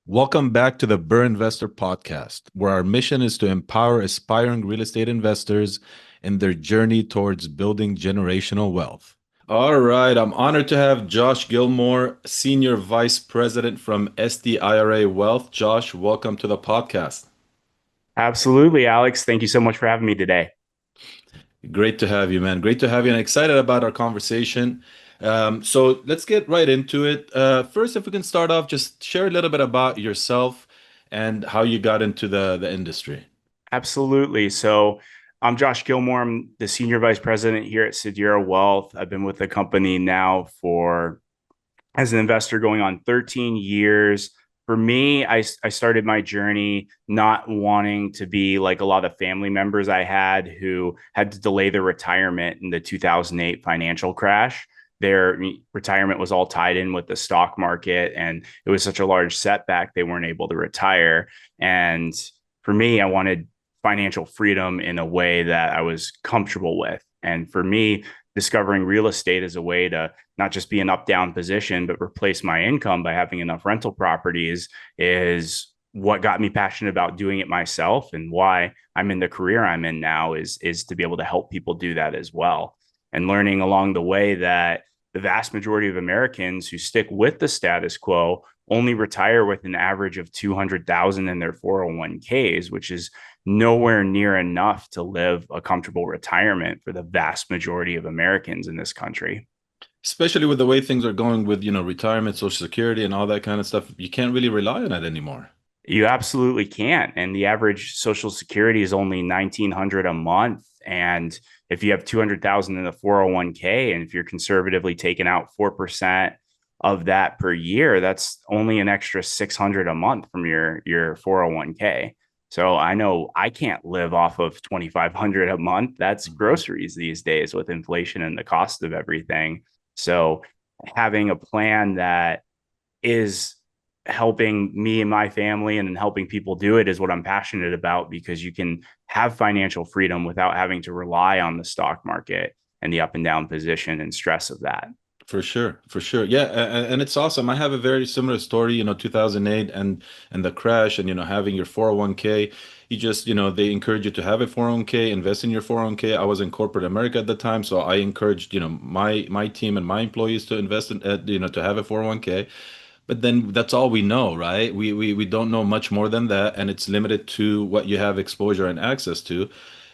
Welcome back to the BRRRR Investor Podcast, where our mission is to empower aspiring real estate investors in their journey towards building generational wealth. All right, I'm honored to have Josh Gilmore, Senior Vice President from SDIRA Wealth. Josh, welcome to the podcast. Absolutely, Alex. Thank you so much for having me today. Great to have you, man. Great to have you, and excited about our conversation. So let's get right into it. First, if we can start off, just share a little bit about yourself and how you got into the industry. Absolutely. So I'm Josh Gilmore. I'm the Senior Vice President here at SDIRA Wealth. I've been with the company now as an investor, going on 13 years. For me, I started my journey not wanting to be like a lot of family members I had who had to delay their retirement in the 2008 financial crash. Their retirement was all tied in with the stock market, and it was such a large setback they weren't able to retire. And for me, I wanted financial freedom in a way that I was comfortable with. And for me, discovering real estate as a way to not just be an up down position, but replace my income by having enough rental properties is what got me passionate about doing it myself, and why I'm in the career I'm in now is to be able to help people do that as well. And learning along the way that the vast majority of Americans who stick with the status quo only retire with an average of 200,000 in their 401ks, which is nowhere near enough to live a comfortable retirement for the vast majority of Americans in this country. Especially with the way things are going with, retirement, Social Security, and all that kind of stuff, you can't really rely on it anymore. You absolutely can't. And the average Social Security is only 1,900 a month. And if you have 200,000 in the 401k, and if you're conservatively taking out 4% of that per year, that's only an extra 600 a month from your 401k. So I know I can't live off of 2,500 a month. That's Mhm. groceries these days with inflation and the cost of everything. So having a plan that is helping me and my family and helping people do it is what I'm passionate about, because you can have financial freedom without having to rely on the stock market and the up and down position and stress of that. For sure, for sure. Yeah, and it's awesome. I have a very similar story, 2008 and the crash and having your 401k. You just, they encourage you to have a 401k, invest in your 401k. I was in corporate America at the time, so I encouraged, my team and my employees to invest in, to have a 401k. But then that's all we know, right? We don't know much more than that, and it's limited to what you have exposure and access to.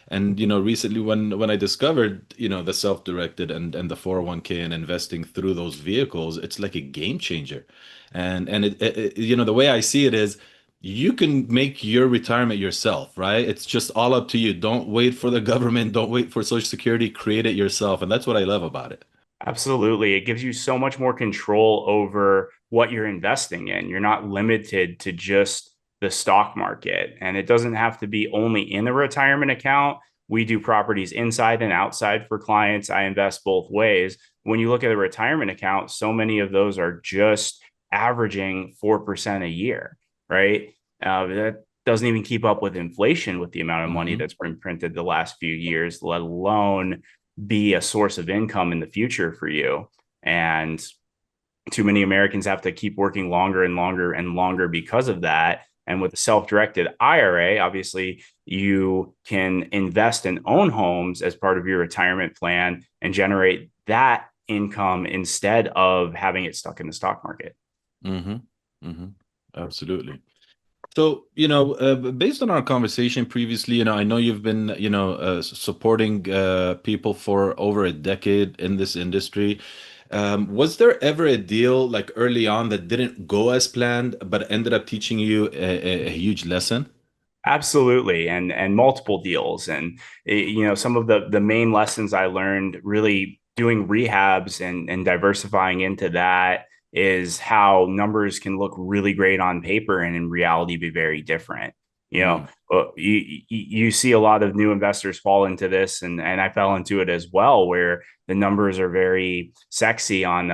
And recently when I discovered, the self-directed and the 401k and investing through those vehicles, it's like a game changer. And the way I see it is you can make your retirement yourself, right? It's just all up to you. Don't wait for the government, don't wait for Social Security, create it yourself. And that's what I love about it. Absolutely. It gives you so much more control over what you're investing in. You're not limited to just the stock market, and it doesn't have to be only in a retirement account. We do properties inside and outside for clients. I invest both ways. When you look at a retirement account, so many of those are just averaging 4% a year, right? That doesn't even keep up with inflation with the amount of money Hmm. that's been printed the last few years, let alone be a source of income in the future for you. And too many Americans have to keep working longer and longer and longer because of that. And with a self-directed IRA, obviously you can invest and own homes as part of your retirement plan and generate that income instead of having it stuck in the stock market. Hmm. Hmm. Absolutely. So, based on our conversation previously, I know you've been, supporting people for over a decade in this industry. Was there ever a deal like early on that didn't go as planned, but ended up teaching you a huge lesson? Absolutely, and multiple deals, and some of the main lessons I learned really doing rehabs and diversifying into that is how numbers can look really great on paper and in reality be very different. You know, Mm. you see a lot of new investors fall into this, and I fell into it as well, where the numbers are very sexy on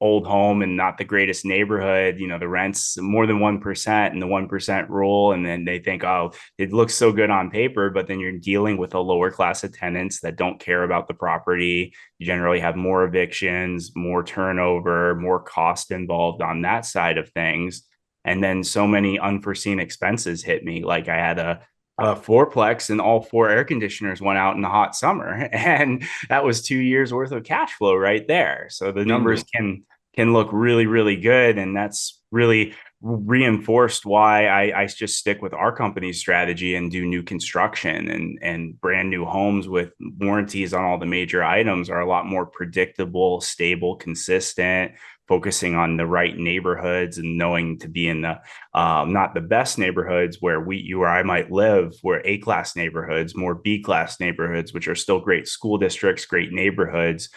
old home and not the greatest neighborhood. The rent's more than 1% and the 1% rule. And then they think, oh, it looks so good on paper, but then you're dealing with a lower class of tenants that don't care about the property. You generally have more evictions, more turnover, more cost involved on that side of things. And then so many unforeseen expenses hit me. Like I had a fourplex and all four air conditioners went out in the hot summer. And that was 2 years worth of cash flow right there. So the numbers Bingo. can look really, really good. And that's really reinforced why I just stick with our company's strategy and do new construction and brand new homes with warranties on all the major items are a lot more predictable, stable, consistent, focusing on the right neighborhoods and knowing to be in the not the best neighborhoods where you or I might live, where A class neighborhoods, more B class neighborhoods, which are still great school districts, great neighborhoods,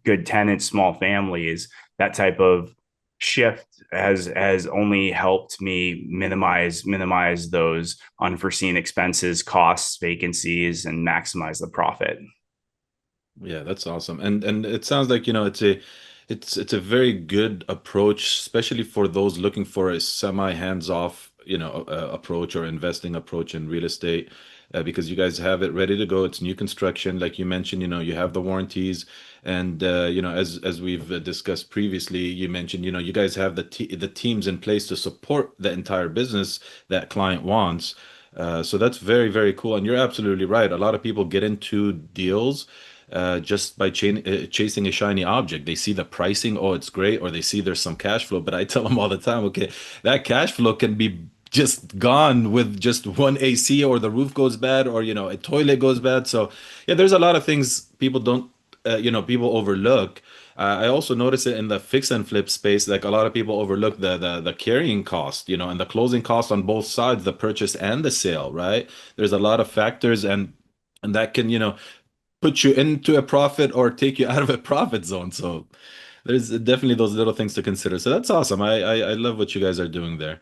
good tenants, small families. That type of shift has only helped me minimize those unforeseen expenses, costs, vacancies, and maximize the profit. Yeah, that's awesome. And it sounds like, it's a very good approach, especially for those looking for a semi hands-off, approach or investing approach in real estate, because you guys have it ready to go. It's new construction, like you mentioned, you have the warranties, and as we've discussed previously, you mentioned, you guys have the teams in place to support the entire business that client wants. So that's very, very cool. And you're absolutely right. A lot of people get into deals just by chasing a shiny object. They see the pricing, oh, it's great, or they see there's some cash flow. But I tell them all the time, okay, that cash flow can be just gone with just one AC, or the roof goes bad, or a toilet goes bad. So yeah, there's a lot of things people don't, people overlook. I also notice it in the fix and flip space. Like a lot of people overlook the carrying cost, and the closing cost on both sides, the purchase and the sale, right? There's a lot of factors, and that can, put you into a profit or take you out of a profit zone. So there's definitely those little things to consider. So that's awesome. I love what you guys are doing there.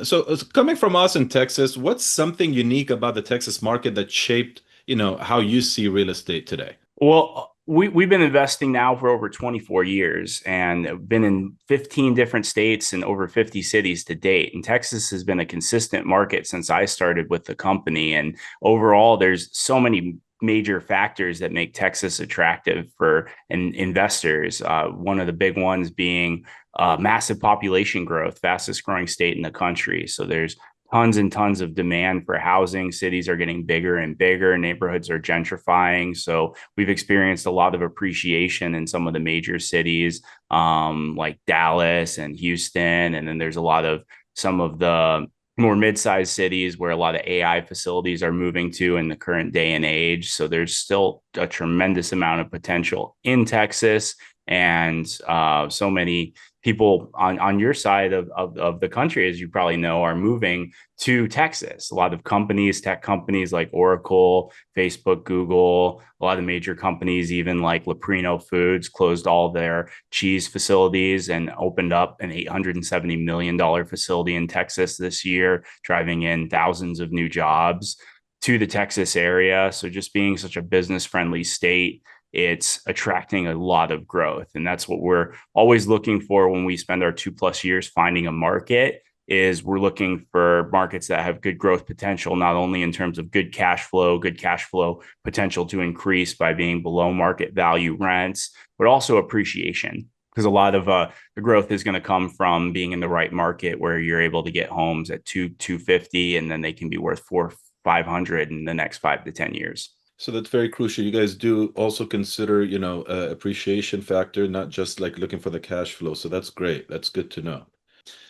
So coming from us in Texas, what's something unique about the Texas market that shaped, how you see real estate today? Well, we've been investing now for over 24 years and been in 15 different states and over 50 cities to date. And Texas has been a consistent market since I started with the company. And overall, there's so many major factors that make Texas attractive for investors. One of the big ones being massive population growth, fastest growing state in the country. So there's tons and tons of demand for housing. Cities are getting bigger and bigger. Neighborhoods are gentrifying. So we've experienced a lot of appreciation in some of the major cities, like Dallas and Houston. And then there's a lot of some of the more mid-sized cities where a lot of AI facilities are moving to in the current day and age. So there's still a tremendous amount of potential in Texas. And so many people on your side of the country, as you probably know, are moving to Texas. A lot of companies, tech companies like Oracle, Facebook, Google, a lot of major companies, even like Leprino Foods, closed all their cheese facilities and opened up an $870 million facility in Texas this year, driving in thousands of new jobs to the Texas area. So just being such a business friendly state, it's attracting a lot of growth. And that's what we're always looking for when we spend our 2+ years finding a market, is we're looking for markets that have good growth potential, not only in terms of good cash flow potential to increase by being below market value rents, but also appreciation. Because a lot of the growth is going to come from being in the right market where you're able to get homes at 250, and then they can be worth 400-500 in the next 5 to 10 years. So that's very crucial. You guys do also consider, appreciation factor, not just like looking for the cash flow. So that's great. That's good to know.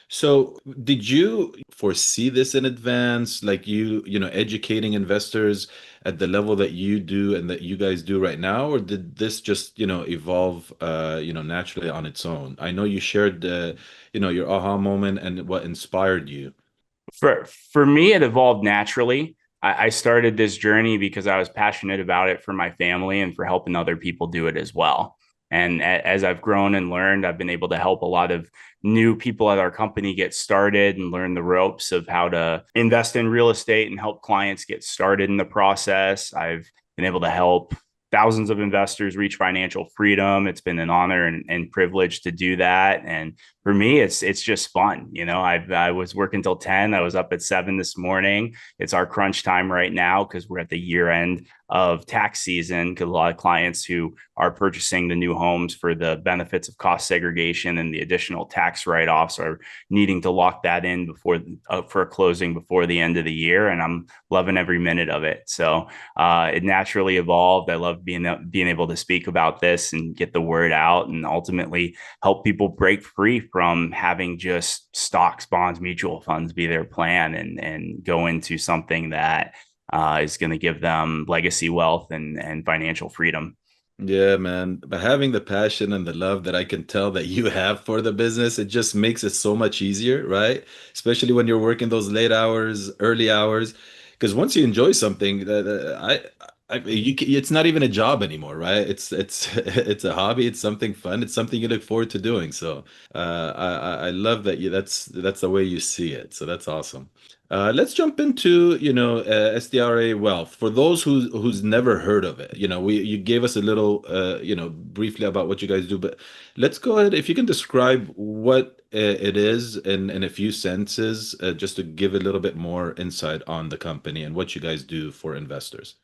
So did you foresee this in advance, like educating investors at the level that you do and that you guys do right now, or did this just, evolve, naturally on its own? I know you shared, your aha moment and what inspired you. For me, it evolved naturally. I started this journey because I was passionate about it for my family and for helping other people do it as well. And as I've grown and learned, I've been able to help a lot of new people at our company get started and learn the ropes of how to invest in real estate and help clients get started in the process. I've been able to help thousands of investors reach financial freedom. It's been an honor and privilege to do that. And for me, it's just fun. I was working till 10. I was up at 7 this morning. It's our crunch time right now because we're at the year end of tax season, because a lot of clients who are purchasing the new homes for the benefits of cost segregation and the additional tax write-offs are needing to lock that in before for a closing before the end of the year. And I'm loving every minute of it. So it naturally evolved. I love being able to speak about this and get the word out, and ultimately help people break free from having just stocks, bonds, mutual funds be their plan, and go into something that is going to give them legacy wealth and financial freedom. Yeah, man. But having the passion and the love that I can tell that you have for the business, it just makes it so much easier, right? Especially when you're working those late hours, early hours. Because once you enjoy something, it's not even a job anymore, right? It's it's a hobby. It's something fun. It's something you look forward to doing. So, I love that that's the way you see it. So that's awesome. Let's jump into, SDRA Wealth. For those who's never heard of it, you gave us a little, briefly about what you guys do, but let's go ahead. If you can describe what it is in a few sentences, just to give a little bit more insight on the company and what you guys do for investors.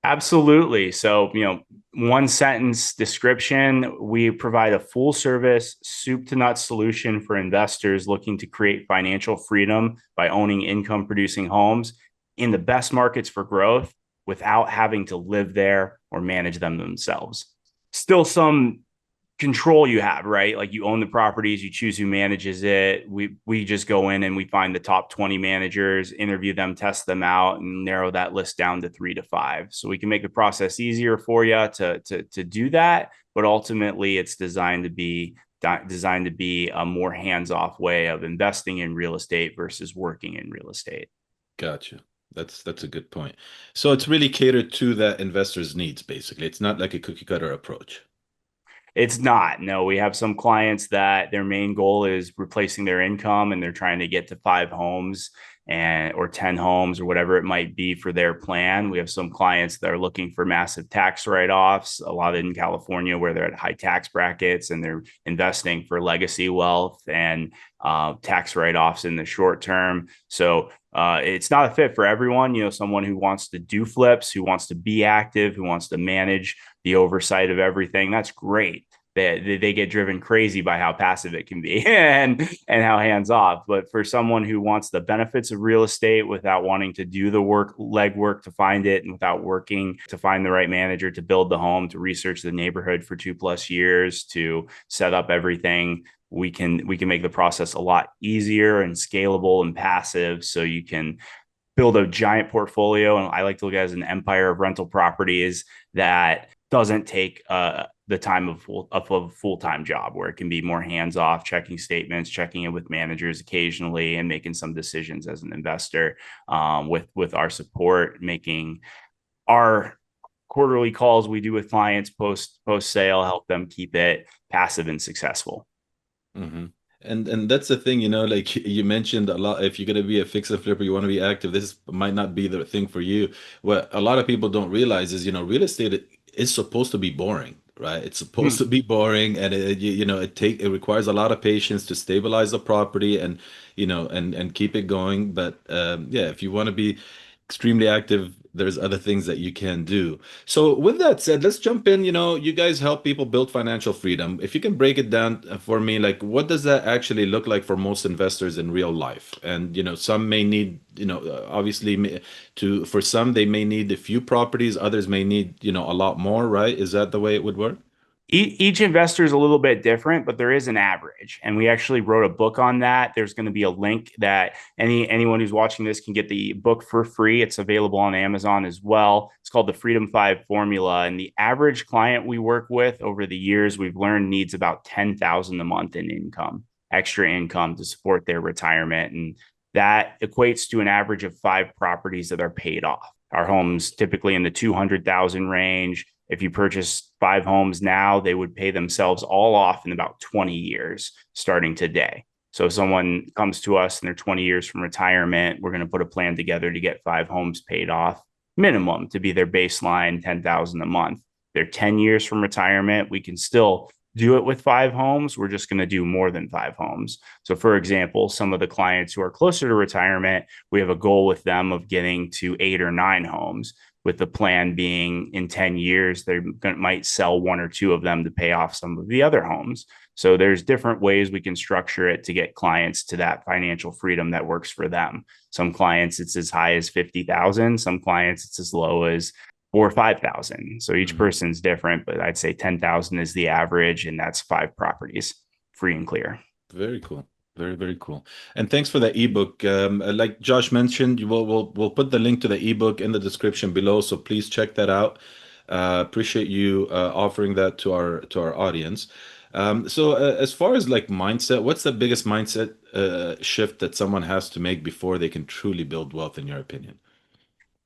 Absolutely. So, one sentence description: we provide a full service, soup to nuts solution for investors looking to create financial freedom by owning income producing homes in the best markets for growth without having to live there or manage them themselves. Still some control you have, right? Like, you own the properties, you choose who manages it. We just go in and we find the top 20 managers, interview them, test them out, and narrow that list down to 3 to 5. So we can make the process easier for you to do that. But ultimately, it's designed to be a more hands-off way of investing in real estate versus working in real estate. Gotcha. That's a good point. So it's really catered to that investor's needs, basically. It's not like a cookie cutter approach. It's not. No, we have some clients that their main goal is replacing their income, and they're trying to get to 5 homes and or 10 homes or whatever it might be for their plan. We have some clients that are looking for massive tax write-offs, a lot in California where they're at high tax brackets and they're investing for legacy wealth and tax write-offs in the short term. So it's not a fit for everyone. Someone who wants to do flips, who wants to be active, who wants to manage the oversight of everything, that's great. They get driven crazy by how passive it can be and how hands off. But for someone who wants the benefits of real estate without wanting to do the legwork to find it, and without working to find the right manager to build the home, to research the neighborhood for 2+ years, to set up everything, we can make the process a lot easier and scalable and passive, so you can build a giant portfolio. And I like to look at it as an empire of rental properties that doesn't take the time of a full-time job, where it can be more hands-off, checking statements, checking in with managers occasionally, and making some decisions as an investor, with our support, making our quarterly calls we do with clients post sale, help them keep it passive and successful. Hmm. And that's the thing, like you mentioned a lot, if you're gonna be a fix and flipper, you want to be active, this might not be the thing for you. What a lot of people don't realize is, real estate is supposed to be boring, right? It's supposed Hmm. to be boring, and it requires a lot of patience to stabilize the property and and keep it going. But yeah, if you want to be extremely active, there's other things that you can do. So with that said, let's jump in. You guys help people build financial freedom. If you can break it down for me, like what does that actually look like for most investors in real life? And some may need, obviously for some they may need a few properties, others may need, a lot more, right? Is that the way it would work? Each investor is a little bit different, but there is an average. And we actually wrote a book on that. There's going to be a link that anyone who's watching this can get the book for free. It's available on Amazon as well. It's called the Freedom 5 Formula. And the average client we work with over the years, we've learned, needs about 10,000 a month in income, extra income to support their retirement. And that equates to an average of 5 properties that are paid off. Our homes typically in the 200,000 range. If you purchase 5 homes now, they would pay themselves all off in about 20 years starting today. So if someone comes to us and they're 20 years from retirement, we're going to put a plan together to get 5 homes paid off minimum to be their baseline 10,000 a month. They're 10 years from retirement, we can still do it with 5 homes. We're just going to do more than 5 homes. So, for example, some of the clients who are closer to retirement, we have a goal with them of getting to 8 or 9 homes, with the plan being in 10 years, they might sell 1 or 2 of them to pay off some of the other homes. So there's different ways we can structure it to get clients to that financial freedom that works for them. Some clients, it's as high as 50,000. Some clients, it's as low as 4 or 5,000. So each Mhm. person's different, but I'd say 10,000 is the average, and that's 5 properties, free and clear. Very cool. Very, very cool. And thanks for the ebook. Like Josh mentioned, we'll put the link to the ebook in the description below, so please check that out. Appreciate you offering that to our audience. So as far as like mindset, what's the biggest mindset shift that someone has to make before they can truly build wealth, in your opinion?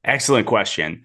Excellent question.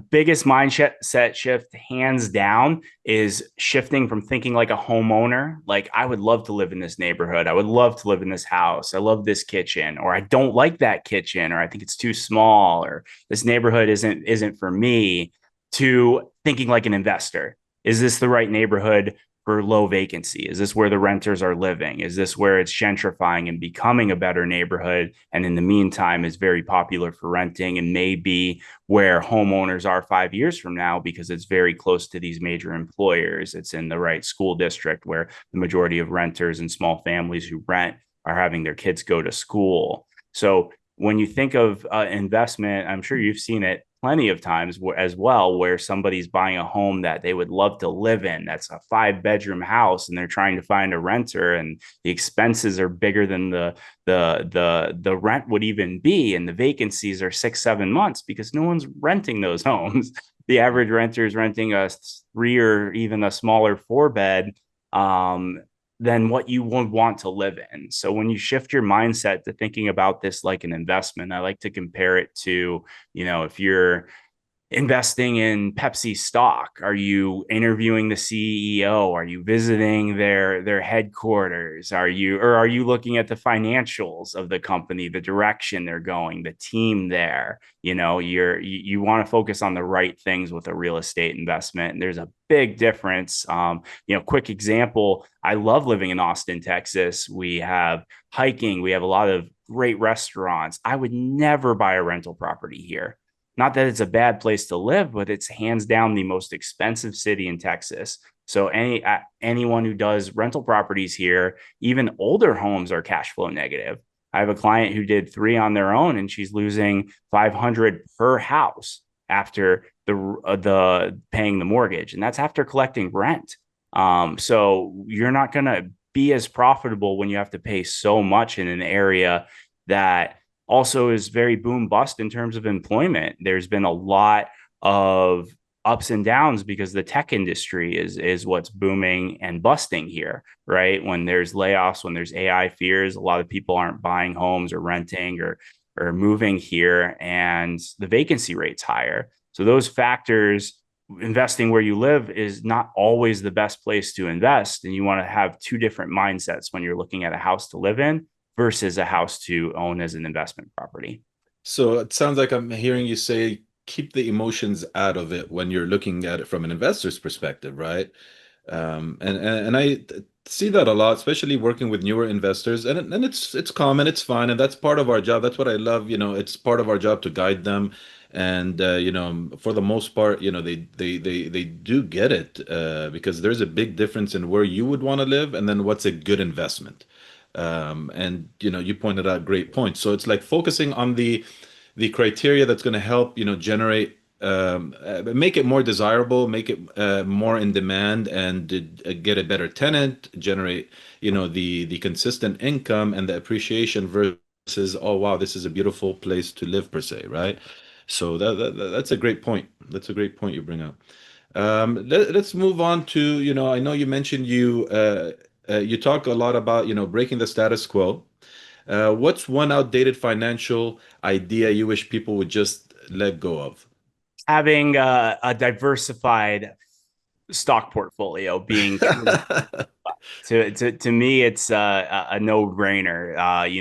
Biggest mindset shift, hands down, is shifting from thinking like a homeowner. Like, I would love to live in this neighborhood. I would love to live in this house. I love this kitchen, or I don't like that kitchen, or I think it's too small, or this neighborhood isn't for me. To thinking like an investor. Is this the right neighborhood for low vacancy? Is this where the renters are living? Is this where it's gentrifying and becoming a better neighborhood? And in the meantime, is very popular for renting and may be where homeowners are 5 years from now, because it's very close to these major employers. It's in the right school district where the majority of renters and small families who rent are having their kids go to school. So when you think of investment, I'm sure you've seen it plenty of times as well, where somebody's buying a home that they would love to live in. That's a 5 bedroom house, and they're trying to find a renter, and the expenses are bigger than the rent would even be, and the vacancies are 6 7 months because no one's renting those homes. The average renter is renting a 3 or even a smaller 4 bed. Um, than what you would want to live in. So when you shift your mindset to thinking about this like an investment, I like to compare it to, if you're investing in Pepsi stock? Are you interviewing the CEO? Are you visiting their headquarters? Are you looking at the financials of the company, the direction they're going, the team there? You want to focus on the right things with a real estate investment. And there's a big difference. Quick example, I love living in Austin, Texas. We have hiking, we have a lot of great restaurants. I would never buy a rental property here. Not that it's a bad place to live, but it's hands down the most expensive city in Texas. So anyone who does rental properties here, even older homes, are cash flow negative. I have a client who did 3 on their own, and she's losing 500 per house after the paying the mortgage, and that's after collecting rent. So you're not going to be as profitable when you have to pay so much in an area that also is very boom bust in terms of employment. There's been a lot of ups and downs because the tech industry is what's booming and busting here, right? When there's layoffs, when there's AI fears, a lot of people aren't buying homes or renting or moving here, and the vacancy rate's higher. So those factors, investing where you live is not always the best place to invest, and you want to have two different mindsets when you're looking at a house to live in versus a house to own as an investment property. So it sounds like I'm hearing you say keep the emotions out of it when you're looking at it from an investor's perspective, right? And I see that a lot, especially working with newer investors, and it's common, it's fine, and that's part of our job. That's what I love. It's part of our job to guide them, and for the most part, they do get it because there's a big difference in where you would want to live and then what's a good investment. And you pointed out great points. So it's like focusing on the criteria that's going to help generate make it more desirable, make it more in demand, and get a better tenant, generate the consistent income and the appreciation versus, oh wow, this is a beautiful place to live per se, right? So that's a great point. That's a great point you bring up. Let's move on to, I know you mentioned you talk a lot about, breaking the status quo. What's one outdated financial idea you wish people would just let go of? Having a diversified stock portfolio being To me, it's a no brainer.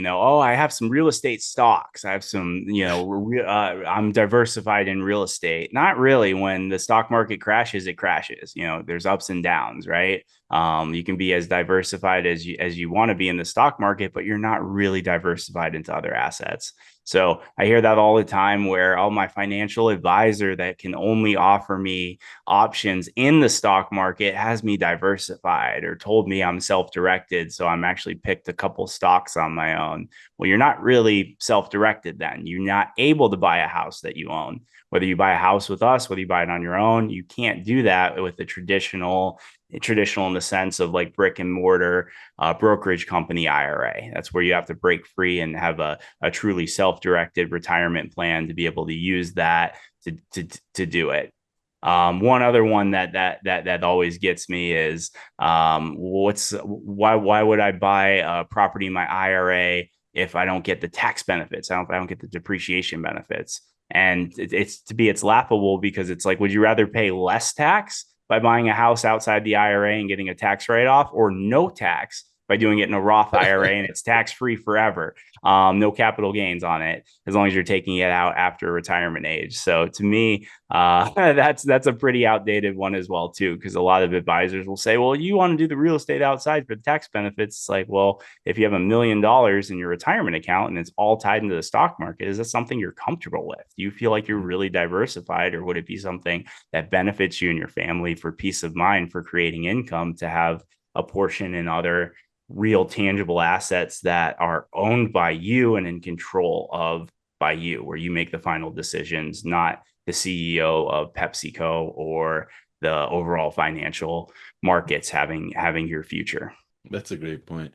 Oh, I have some real estate stocks. I have some, I'm diversified in real estate. Not really. When the stock market crashes, it crashes. There's ups and downs, right? You can be as diversified as you want to be in the stock market, but you're not really diversified into other assets. So I hear that all the time where, oh, my financial advisor that can only offer me options in the stock market has me diversified, or told me I'm self-directed. So I'm actually picked a couple stocks on my own. Well, you're not really self-directed then. You're not able to buy a house that you own. Whether you buy a house with us, whether you buy it on your own, you can't do that with the traditional in the sense of like brick and mortar brokerage company IRA. That's where you have to break free and have a truly self-directed retirement plan to be able to use that to do it. One other one that always gets me is why would I buy a property in my IRA if I don't get the tax benefits? I don't get the depreciation benefits. And it's laughable because it's like, would you rather pay less tax by buying a house outside the IRA and getting a tax write off, or no tax by doing it in a Roth IRA and it's tax free forever? No capital gains on it as long as you're taking it out after retirement age. So to me, that's a pretty outdated one as well too, because a lot of advisors will say, well, you want to do the real estate outside for the tax benefits. It's like, well, if you have $1 million in your retirement account and it's all tied into the stock market, is that something you're comfortable with? Do you feel like you're really diversified, or would it be something that benefits you and your family for peace of mind, for creating income, to have a portion in other real tangible assets that are owned by you and in control of by you, where you make the final decisions, not the CEO of PepsiCo or the overall financial markets having your future. That's a great point.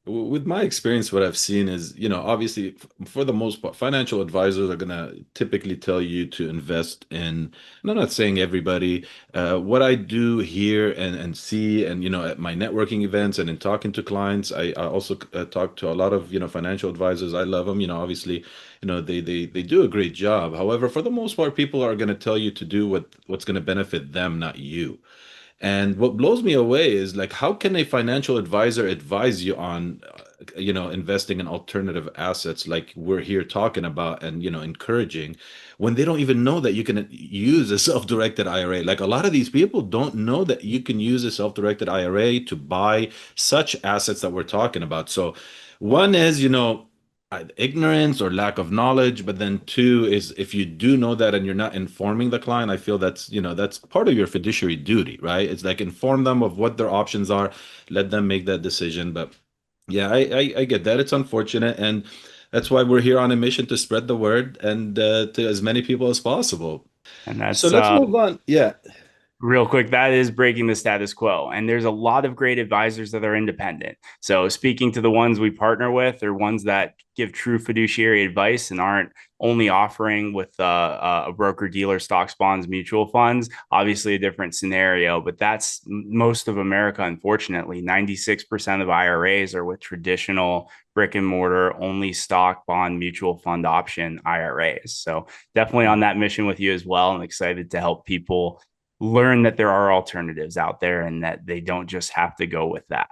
With my experience, what I've seen is, obviously, for the most part, financial advisors are going to typically tell you to invest in, and I'm not saying everybody, what I do here and see, and, at my networking events and in talking to clients, I also talk to a lot of, financial advisors. I love them, obviously, they do a great job. However, for the most part, people are going to tell you to do what's going to benefit them, not you. And what blows me away is like, how can a financial advisor advise you on, investing in alternative assets like we're here talking about and, encouraging, when they don't even know that you can use a self-directed IRA? Like, a lot of these people don't know that you can use a self-directed IRA to buy such assets that we're talking about. So one is, ignorance or lack of knowledge, but then two is, if you do know that and you're not informing the client, I feel that's part of your fiduciary duty, right? It's like, inform them of what their options are, let them make that decision. But yeah, I get that. It's unfortunate, and that's why we're here on a mission to spread the word and to as many people as possible. And So that's let's move on. Yeah. real quick, that is breaking the status quo. And there's a lot of great advisors that are independent. So, speaking to the ones we partner with, or ones that give true fiduciary advice and aren't only offering with a broker dealer, stocks, bonds, mutual funds, obviously a different scenario. But that's most of America, unfortunately. 96% of IRAs are with traditional brick and mortar, only stock, bond, mutual fund option IRAs. So, definitely on that mission with you as well. I'm excited to help people learn that there are alternatives out there and that they don't just have to go with that.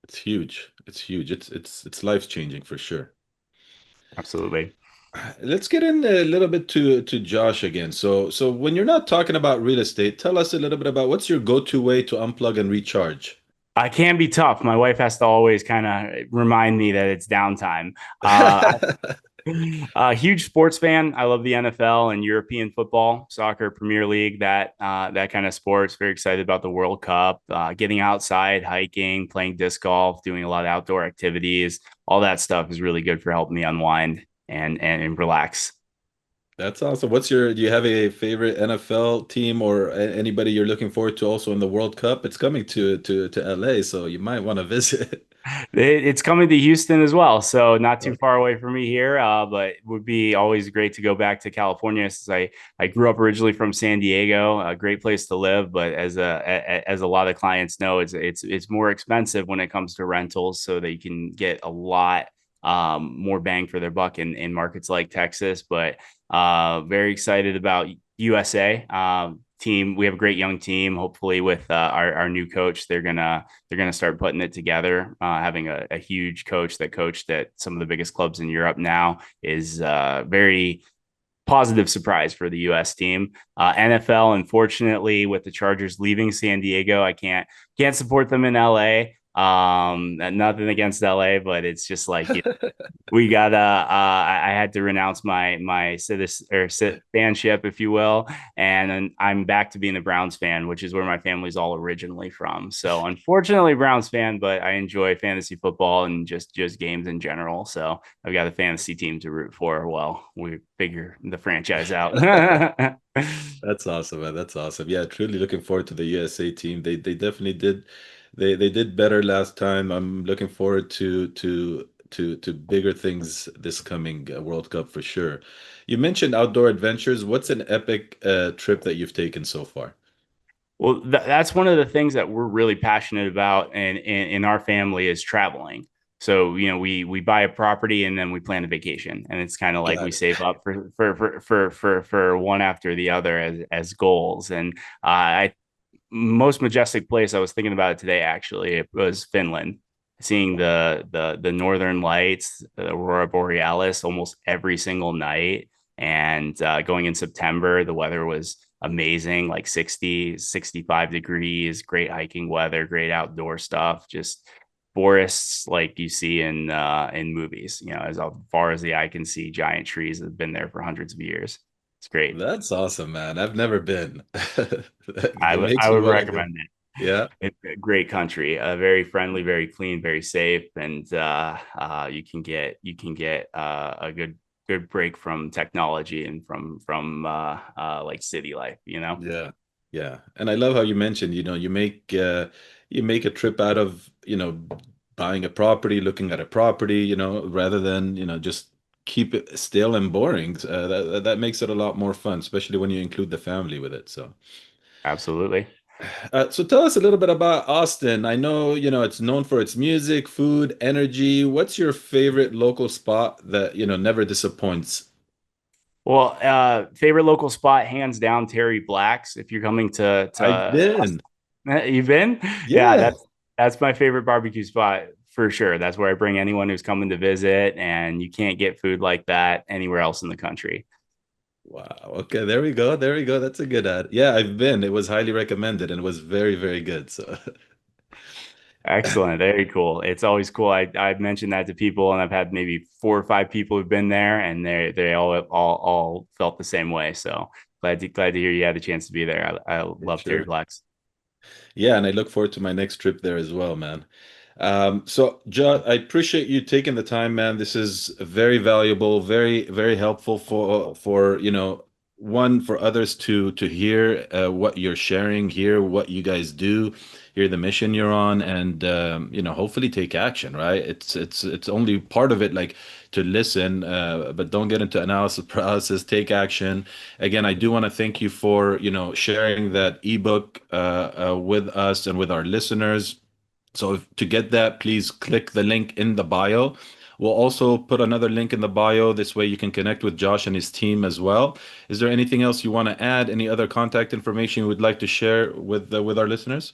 It's huge. It's huge. It's life changing for sure. Absolutely. Let's get in a little bit to Josh again. So when you're not talking about real estate, tell us a little bit about what's your go-to way to unplug and recharge. I can be tough. My wife has to always kind of remind me that it's downtime. Huge sports fan. I love the NFL and European football, soccer, Premier League, that kind of sports. Very excited about the World Cup. Getting outside, hiking, playing disc golf, doing a lot of outdoor activities. All that stuff is really good for helping me unwind and relax. That's awesome. Do you have a favorite NFL team or anybody you're looking forward to also in the World Cup? It's coming to LA, so you might want to visit. It's coming to Houston as well, so not too far away from me here. But it would be always great to go back to California, since I grew up originally from San Diego, a great place to live. But as a lot of clients know, it's more expensive when it comes to rentals, so they can get a lot more bang for their buck in markets like Texas. But very excited about USA. team. We have a great young team. Hopefully, with our new coach, they're gonna start putting it together. Having a huge coach that coached at some of the biggest clubs in Europe now is very positive surprise for the U.S. team. NFL, unfortunately, with the Chargers leaving San Diego, I can't support them in L.A. Nothing against LA, but it's just like we got I had to renounce my citizen or fanship, if you will, and then I'm back to being a Browns fan, which is where my family's all originally from. So unfortunately, Browns fan, but I enjoy fantasy football and just games in general. So I've got a fantasy team to root for while we figure the franchise out. That's awesome, man. That's awesome. Yeah, truly looking forward to the USA team. They definitely did they did better last time. I'm looking forward to bigger things this coming World Cup for sure. You mentioned outdoor adventures. What's an epic trip that you've taken so far? Well, that's one of the things that we're really passionate about, and in our family is traveling. So we buy a property and then we plan a vacation, and it's kind of like we Got save up for one after the other as goals. And I most majestic place I was thinking about it today actually it was Finland, seeing the northern lights, the aurora borealis almost every single night. And going in September, the weather was amazing, like 60, 65 degrees, great hiking weather, great outdoor stuff, just forests like you see in movies, as far as the eye can see, giant trees that have been there for hundreds of years. It's great. That's awesome, man. I've never been. I It would makes I me would want to go. recommend it. Yeah. It's a great country, very friendly, very clean, very safe, and you can get a good break from technology and from like city life. Yeah. Yeah. And I love how you mentioned, you make a trip out of, buying a property, looking at a property, rather than, just keep it still and boring. That makes it a lot more fun, especially when you include the family with it. So, Absolutely. so tell us a little bit about Austin. I know, it's known for its music, food, energy. What's your favorite local spot that, never disappoints? Well, favorite local spot, hands down, Terry Black's. If you're coming I've to been. You've been? Yeah, Yeah. that's my favorite barbecue spot for sure. That's where I bring anyone who's coming to visit, and you can't get food like that anywhere else in the country. Wow. Okay, there we go. There we go. That's a good ad. Yeah, I've been. It was highly recommended and it was very, very good. So, Excellent. Very cool. It's always cool. I've mentioned that to people, and I've had maybe 4 or 5 people who've been there, and they all felt the same way. So glad to hear you had a chance to be there. I for love Terry sure. Blacks. Yeah, and I look forward to my next trip there as well, man. So, Joe, I appreciate you taking the time, man. This is very valuable, very, very helpful for one for others to hear what you're sharing, hear what you guys do, hear the mission you're on, and hopefully take action. Right? It's only part of it, like to listen, but don't get into analysis paralysis. Take action. Again, I do want to thank you for sharing that ebook with us and with our listeners. So to get that, please click the link in the bio. We'll also put another link in the bio. This way you can connect with Josh and his team as well. Is there anything else you want to add? Any other contact information you would like to share with our listeners?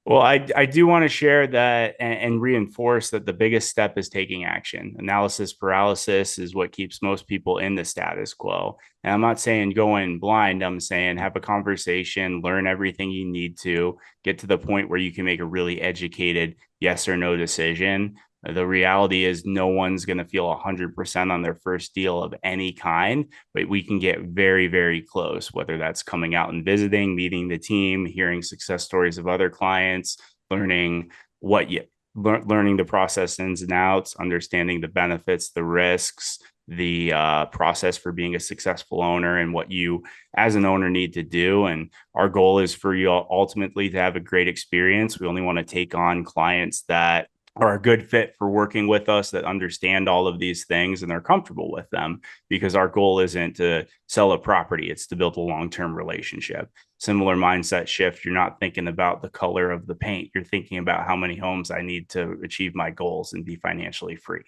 Well, I do want to share that and reinforce that the biggest step is taking action. Analysis paralysis is what keeps most people in the status quo. And I'm not saying go in blind. I'm saying have a conversation, learn everything you need to get to the point where you can make a really educated yes or no decision. The reality is no one's going to feel 100% on their first deal of any kind, but we can get very, very close, whether that's coming out and visiting, meeting the team, hearing success stories of other clients, learning what you learning the process ins and outs, understanding the benefits, the risks, the process for being a successful owner, and what you as an owner need to do. And our goal is for you ultimately to have a great experience. We only want to take on clients that are a good fit for working with us, that understand all of these things and are comfortable with them, because our goal isn't to sell a property, it's to build a long-term relationship. Similar mindset shift. You're not thinking about the color of the paint, you're thinking about how many homes I need to achieve my goals and be financially free.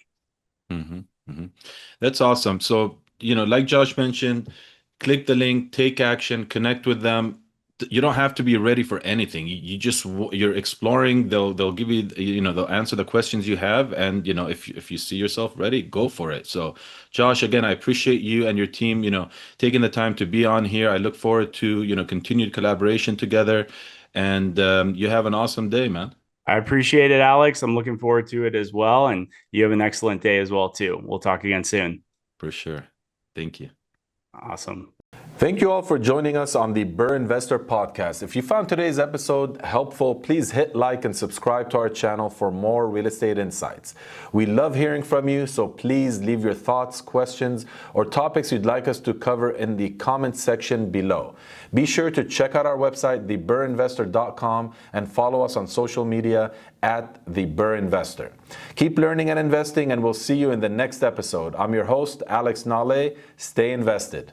hmm hmm That's awesome. So, like Josh mentioned, click the link, take action, connect with them. You don't have to be ready for anything. You just you're exploring. They'll give you, they'll answer the questions you have, and if you see yourself ready, go for it. So, Josh, again, I appreciate you and your team, taking the time to be on here. I look forward to continued collaboration together, and you have an awesome day, man. I appreciate it, Alex. I'm looking forward to it as well. And you have an excellent day as well, too. We'll talk again soon. For sure. Thank you. Awesome. Thank you all for joining us on the BRRRR Investor Podcast. If you found today's episode helpful, please hit like and subscribe to our channel for more real estate insights. We love hearing from you, so please leave your thoughts, questions, or topics you'd like us to cover in the comments section below. Be sure to check out our website, thebrrinvestor.com, and follow us on social media at The BRRRR Investor. Keep learning and investing, and we'll see you in the next episode. I'm your host, Alex Nahle. Stay invested.